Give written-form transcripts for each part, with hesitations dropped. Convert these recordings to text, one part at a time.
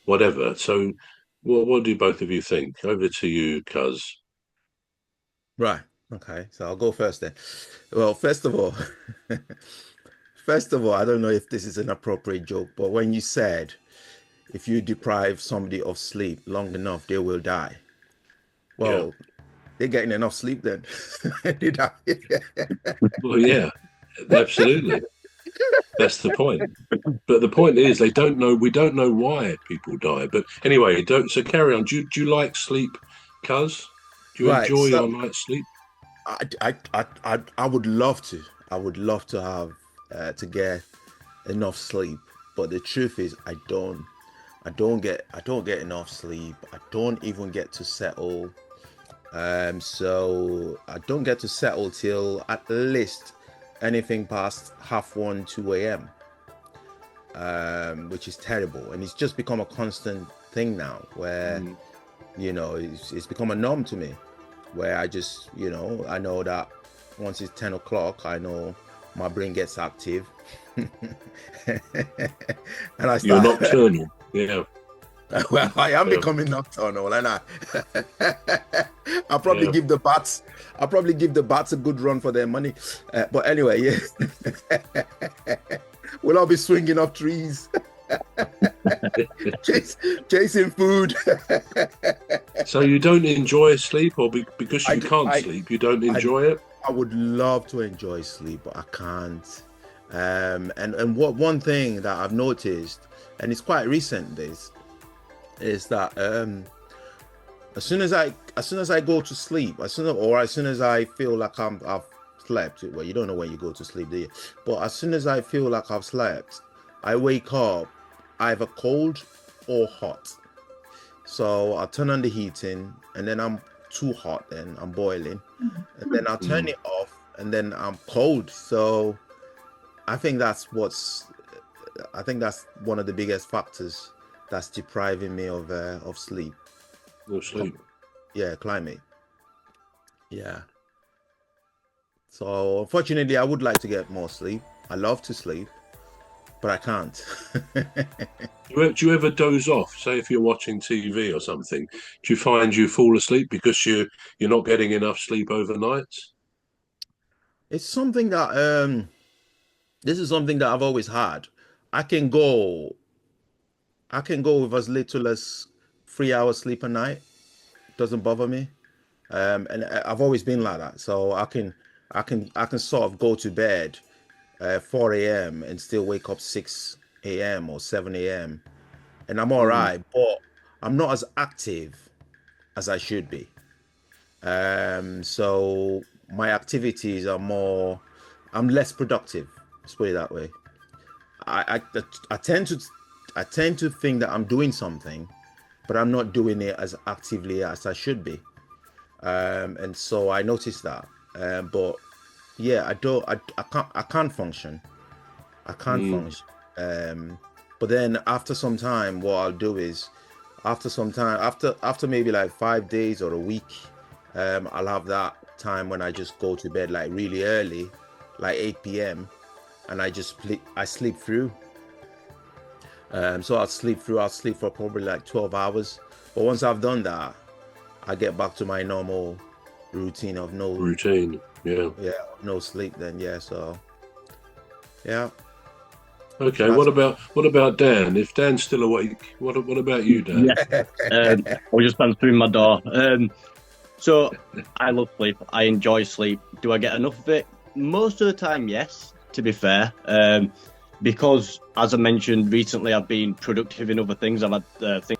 whatever. So, what do both of you think? Over to you, Cuz. Right. Okay. So I'll go first then. Well, first of all, first of all, I don't know if this is an appropriate joke, but when you said if you deprive somebody of sleep long enough, they will die. Yeah. Well, they're getting enough sleep then. They die. Well, yeah, absolutely. That's the point. But the point is, they don't know. We don't know why people die. But anyway, don't. So carry on. Do you like sleep, Cuz? Do you Right. enjoy So your night's sleep? I would love to. I would love to have to get enough sleep. But the truth is, I don't get enough sleep. I don't even get to settle. So I don't get to settle till at least anything past half one, 2 a.m. Which is terrible, and it's just become a constant thing now, where Mm. it's become a norm to me, where I know that once it's 10 o'clock, I know my brain gets active, and I You're start. nocturnal. Yeah, Well, I am yeah, becoming nocturnal, and I'll probably yeah. give the bats. I'll probably give the bats a good run for their money. But anyway, yeah, we'll all be swinging off trees, chase, chasing food. So you don't enjoy sleep, or because I, you d- can't sleep, you don't I, enjoy it? I would love to enjoy sleep, but I can't. And what one thing that I've noticed, and it's quite recent, this is that as soon as I go to sleep, as soon as I feel like I've slept, well, you don't know when you go to sleep, do you? But as soon as I feel like I've slept, I wake up either cold or hot. So I'll turn on the heating, and then I'm too hot, then I'm boiling, and then I'll turn Mm. it off, and then I'm cold. So I think that's one of the biggest factors that's depriving me of sleep. No sleep. Yeah, climate. Yeah. So unfortunately, I would like to get more sleep. I love to sleep, but I can't. Do you ever doze off? Say if you're watching TV or something, do you find you fall asleep because you're not getting enough sleep overnight? It's something that this is something that I've always had. I can go I can go with as little as 3 hours sleep a night. Doesn't bother me. And I've always been like that. So I can sort of go to bed 4 a.m. and still wake up 6 a.m. or 7 a.m. and I'm all Mm. right, but I'm not as active as I should be. So my activities are more, I'm less productive. Let's put it that way. I tend to think that I'm doing something, but I'm not doing it as actively as I should be. And so I noticed that. But yeah, I can't function. I can't Mm. function. Um, but then after some time, what I'll do is, after maybe like 5 days or a week, I'll have that time when I just go to bed like really early, like 8 p.m., and I sleep through. So I'll sleep for probably like 12 hours. But once I've done that, I get back to my normal routine of no, Routine. Yeah. yeah, no sleep then. Yeah, so yeah, so Okay. that's What about Dan? If Dan's still awake, what about you, Dan? Yes, I was just answering my door. So I love sleep. I enjoy sleep. Do I get enough of it? Most of the time, yes. To be fair, because as I mentioned recently, I've been productive in other things. I've had things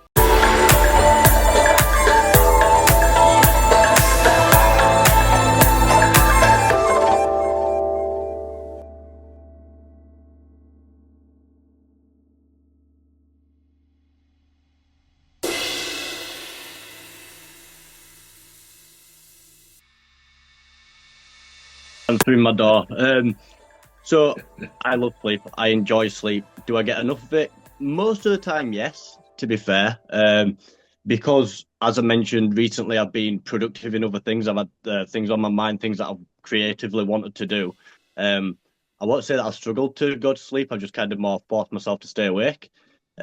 answering my door. So I love sleep. I enjoy sleep. Do I get enough of it? Most of the time, yes. To be fair, because as I mentioned recently, I've been productive in other things. I've had things on my mind, things that I've creatively wanted to do. Um, I won't say that I struggled to go to sleep. I just kind of more forced myself to stay awake.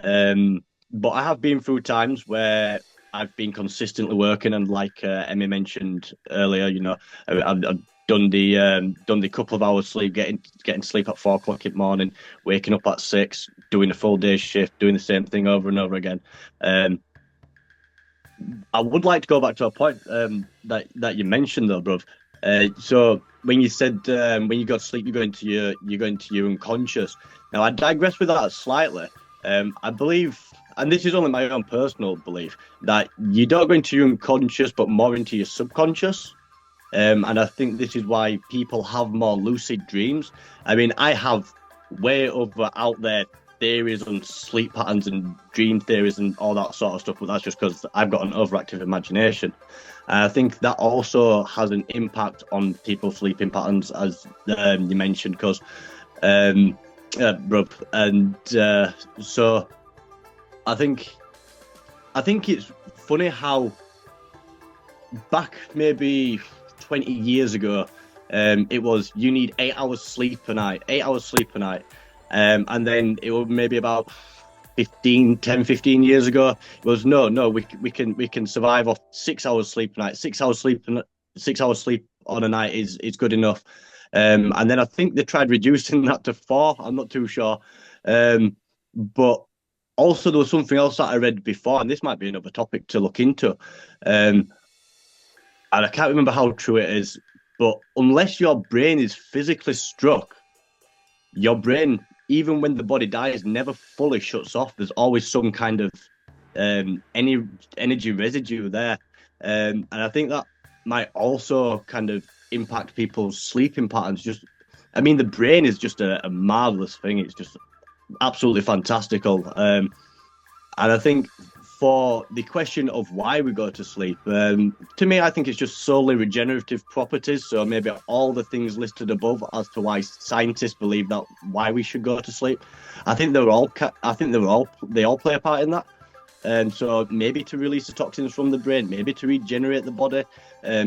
Um, but I have been through times where I've been consistently working, and like Emmy mentioned earlier, I've done the couple of hours sleep, getting sleep at 4 o'clock in the morning, waking up at 6, doing a full day shift, doing the same thing over and over again. I would like to go back to a point that you mentioned though, bruv. So when you said when you go to sleep, you're going to your unconscious. Now I digress with that slightly. I believe, and this is only my own personal belief, that you don't go into your unconscious, but more into your subconscious. And I think this is why people have more lucid dreams. I mean, I have way over out there theories on sleep patterns and dream theories and all that sort of stuff, but that's just because I've got an overactive imagination. And I think that also has an impact on people's sleeping patterns, as you mentioned, because, bruv, and so I think it's funny how back maybe 20 years ago, it was you need 8 hours sleep a night, and then it was maybe about 15 years ago, it was no, we can survive off 6 hours sleep a night. 6 hours sleep on a night is good enough. And then I think they tried reducing that to 4. I'm not too sure. But also there was something else that I read before, and this might be another topic to look into. And I can't remember how true it is, but unless your brain is physically struck, your brain, even when the body dies, never fully shuts off. There's always some kind of any energy residue there. And I think that might also kind of impact people's sleeping patterns. I mean, the brain is just a marvelous thing. It's just absolutely fantastical. And I think for the question of why we go to sleep, to me, I think it's just solely regenerative properties. So maybe all the things listed above as to why scientists believe that why we should go to sleep. I think they all play a part in that. So maybe to release the toxins from the brain, maybe to regenerate the body.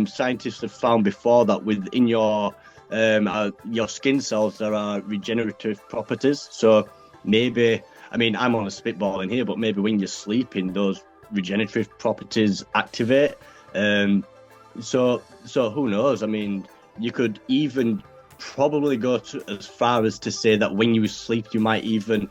Scientists have found before that within your skin cells there are regenerative properties. So maybe, I mean, I'm on a spitball in here, but maybe when you're sleeping, those regenerative properties activate. So who knows? I mean, you could even probably go as far as to say that when you sleep, you might even